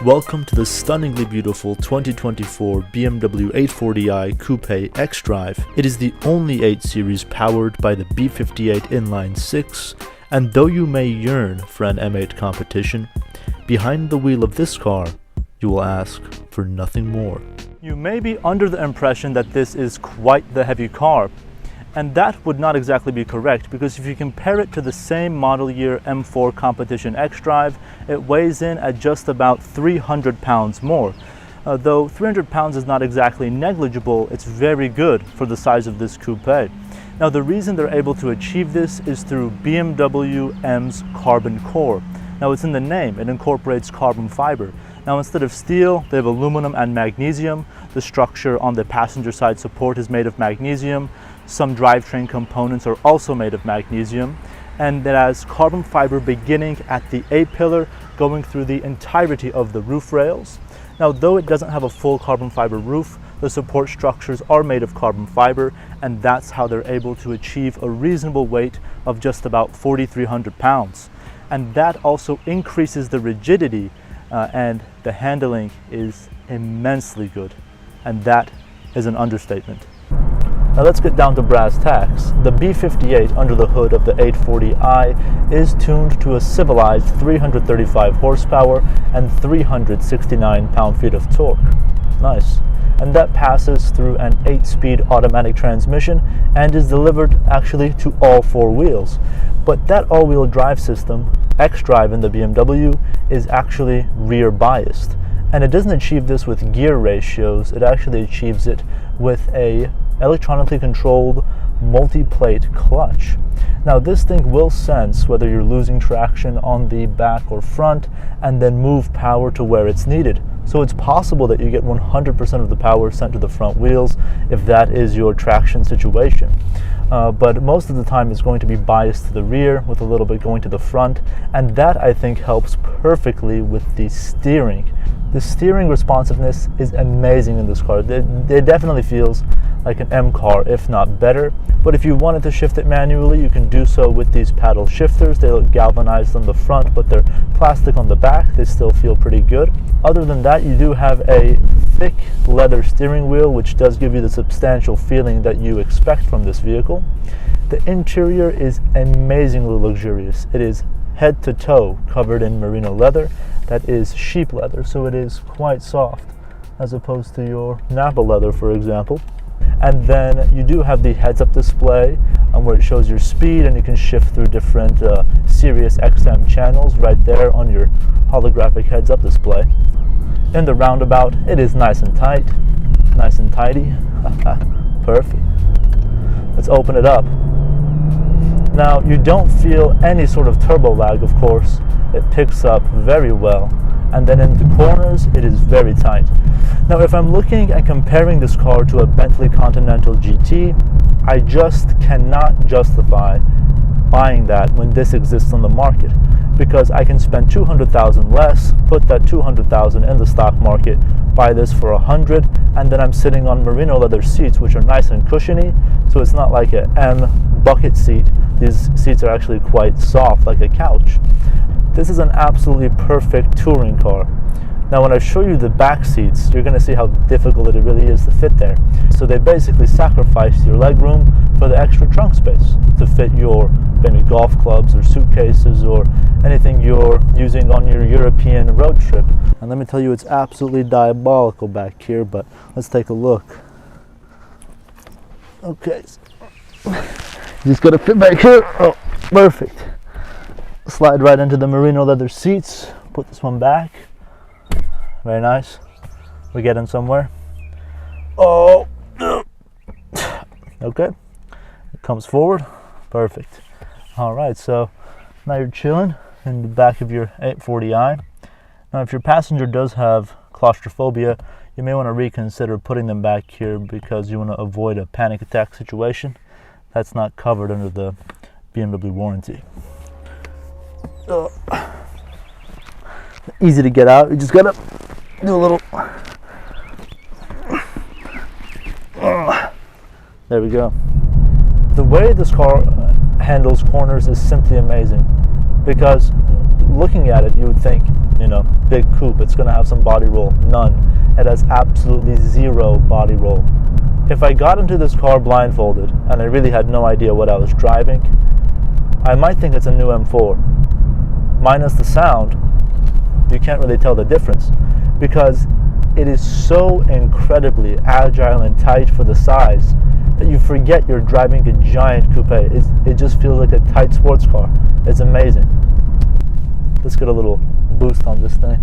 Welcome to the stunningly beautiful 2024 BMW 840i Coupe xDrive. It is the only 8 Series powered by the B58 inline 6, and though you may yearn for an M8 competition, behind the wheel of this car, you will ask for nothing more. You may be under the impression that this is quite the heavy car, and that would not exactly be correct, because if you compare it to the same model year M4 Competition xDrive, it weighs in at just about 300 pounds more. Though 300 pounds is not exactly negligible, it's very good for the size of this coupe. Now the reason they're able to achieve this is through BMW M's carbon core. Now it's in the name, it incorporates carbon fiber. Now instead of steel, they have aluminum and magnesium. The structure on the passenger side support is made of magnesium. Some drivetrain components are also made of magnesium, and it has carbon fiber beginning at the A-pillar going through the entirety of the roof rails. Now though it doesn't have a full carbon fiber roof, the support structures are made of carbon fiber, and that's how they're able to achieve a reasonable weight of just about 4,300 pounds. And that also increases the rigidity, and the handling is immensely good, and that is an understatement. Now let's get down to brass tacks. The B58 under the hood of the 840i is tuned to a civilized 335 horsepower and 369 pound-feet of torque. Nice. And that passes through an 8-speed automatic transmission and is delivered actually to all 4 wheels. But that all-wheel drive system, xDrive in the BMW, is actually rear biased. And it doesn't achieve this with gear ratios, it actually achieves it with a electronically controlled multi-plate clutch. Now this thing will sense whether you're losing traction on the back or front and then move power to where it's needed. So it's possible that you get 100% of the power sent to the front wheels if that is your traction situation. But most of the time it's going to be biased to the rear with a little bit going to the front, and that I think helps perfectly with the steering. The steering responsiveness is amazing in this car. It definitely feels like an M car, if not better. But if you wanted to shift it manually, you can do so with these paddle shifters. They look galvanized on the front, but they're plastic on the back. They still feel pretty good. Other than that, you do have a thick leather steering wheel, which does give you the substantial feeling that you expect from this vehicle. The interior is amazingly luxurious. It is head to toe covered in merino leather that is sheep leather, so it is quite soft as opposed to your Napa leather, for example. And then you do have the heads-up display where it shows your speed, and you can shift through different Sirius XM channels right there on your holographic heads-up display. In the roundabout, it is nice and tight, nice and tidy. Perfect. Let's open it up. Now you don't feel any sort of turbo lag, of course. It picks up very well, and then in the corners it is very tight. Now if I'm looking and comparing this car to a Bentley Continental GT, I just cannot justify buying that when this exists on the market, because I can spend 200,000 less, put that 200,000 in the stock market, buy this for 100, and then I'm sitting on merino leather seats, which are nice and cushiony, so it's not like an M bucket seat. These seats are actually quite soft, like a couch. This is an absolutely perfect touring car. Now when I show you the back seats, you're going to see how difficult it really is to fit there. So they basically sacrifice your legroom for the extra trunk space to fit your maybe golf clubs or suitcases or anything you're using on your European road trip. And let me tell you, it's absolutely diabolical back here, but let's take a look. Okay, just got to fit back here. Oh, perfect. Slide right into the merino leather seats, put this one back. Very nice. We're getting somewhere. Oh, okay. It comes forward. Perfect. All right, so now you're chilling in the back of your 840i. Now, if your passenger does have claustrophobia, you may want to reconsider putting them back here because you want to avoid a panic attack situation. That's not covered under the BMW warranty. Easy to get out. You just gotta do a little. There we go. The way this car handles corners is simply amazing, because looking at it, you would think big coupe, it's going to have some body roll. None. It has absolutely zero body roll. If I got into this car blindfolded and I really had no idea what I was driving, I might think it's a new M4. Minus the sound, you can't really tell the difference because it is so incredibly agile and tight for the size that you forget you're driving a giant coupe. It just feels like a tight sports car. It's amazing. Let's get a little boost on this thing.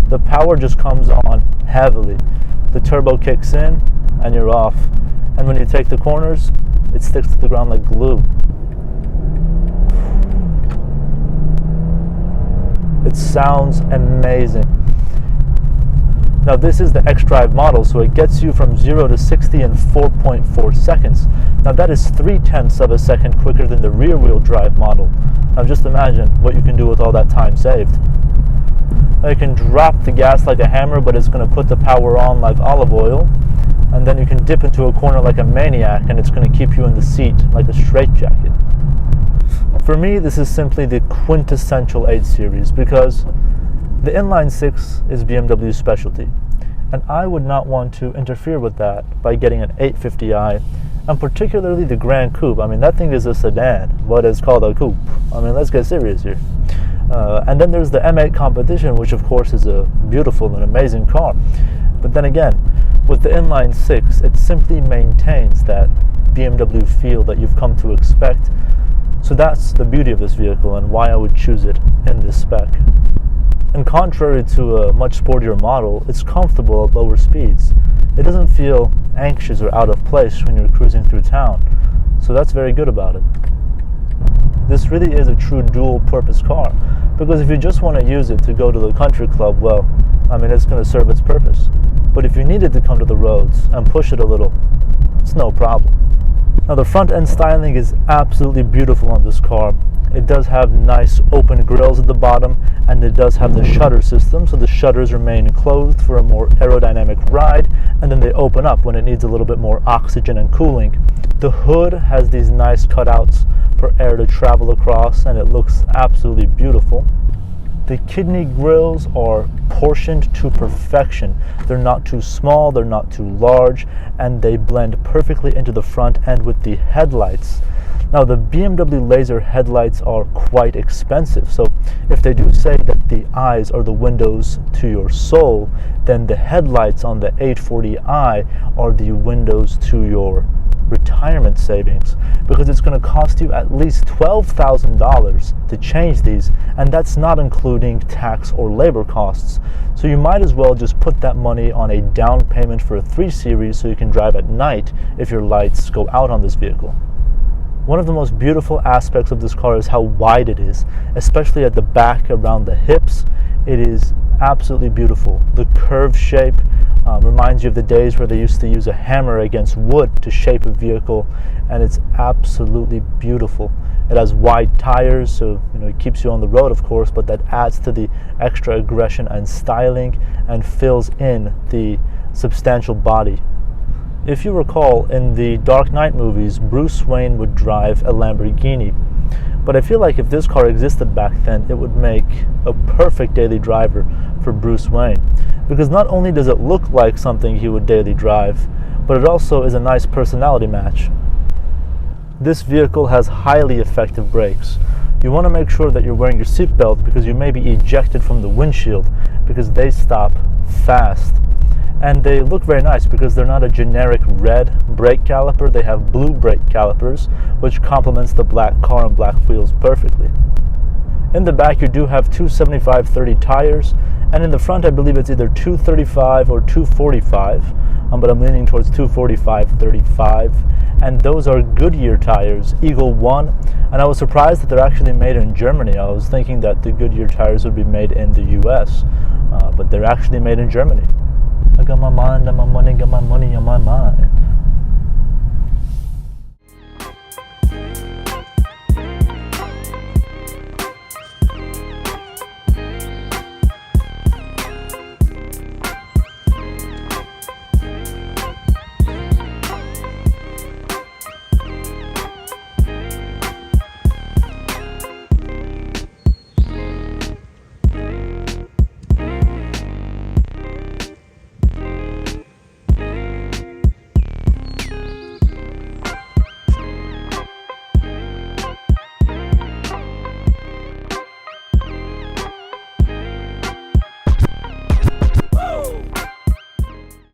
The power just comes on heavily. The turbo kicks in and you're off. And when you take the corners, it sticks to the ground like glue. It sounds amazing. Now this is the xDrive model, so it gets you from 0 to 60 in 4.4 seconds. Now that is 0.3 of a second quicker than the rear-wheel drive model. Now just imagine what you can do with all that time saved. Now you can drop the gas like a hammer, but it's going to put the power on like olive oil. And then you can dip into a corner like a maniac, and it's going to keep you in the seat like a straitjacket. For me, this is simply the quintessential 8 Series because the inline 6 is BMW's specialty, and I would not want to interfere with that by getting an 850i, and particularly the GranCoupe. I mean, that thing is a sedan, what is called a coupe. I mean, let's get serious here. And then there's the M8 Competition, which of course is a beautiful and amazing car. But then again, with the inline 6, it simply maintains that BMW feel that you've come to expect. So that's the beauty of this vehicle and why I would choose it in this spec. And contrary to a much sportier model, it's comfortable at lower speeds. It doesn't feel anxious or out of place when you're cruising through town. So that's very good about it. This really is a true dual-purpose car, because if you just want to use it to go to the country club, well, I mean, it's going to serve its purpose. But if you needed to come to the roads and push it a little, it's no problem. Now the front end styling is absolutely beautiful on this car. It does have nice open grills at the bottom, and it does have the shutter system, so the shutters remain closed for a more aerodynamic ride, and then they open up when it needs a little bit more oxygen and cooling. The hood has these nice cutouts for air to travel across, and it looks absolutely beautiful. The kidney grills are portioned to perfection. They're not too small, they're not too large, and they blend perfectly into the front end with the headlights. Now the BMW laser headlights are quite expensive, so if they do say that the eyes are the windows to your soul, then the headlights on the 840i are the windows to your retirement savings, because it's going to cost you at least $12,000 to change these, and that's not including tax or labor costs. So you might as well just put that money on a down payment for a 3 Series so you can drive at night if your lights go out on this vehicle. One of the most beautiful aspects of this car is how wide it is, especially at the back around the hips. It is absolutely beautiful. The curved shape reminds you of the days where they used to use a hammer against wood to shape a vehicle, and it's absolutely beautiful. It has wide tires, so it keeps you on the road, of course, but that adds to the extra aggression and styling and fills in the substantial body. If you recall, in the Dark Knight movies, Bruce Wayne would drive a Lamborghini. But I feel like if this car existed back then, it would make a perfect daily driver for Bruce Wayne. Because not only does it look like something he would daily drive, but it also is a nice personality match. This vehicle has highly effective brakes. You want to make sure that you're wearing your seatbelt because you may be ejected from the windshield, because they stop fast. And they look very nice because they're not a generic red brake caliper. They have blue brake calipers, which complements the black car and black wheels perfectly. In the back, you do have two 75/30 tires, and in the front, I believe it's either 235 or 245, but I'm leaning towards 245/35, and those are Goodyear tires, Eagle 1, and I was surprised that they're actually made in Germany. I was thinking that the Goodyear tires would be made in the US, but they're actually made in Germany. I got my mind on my money, got my money on my mind.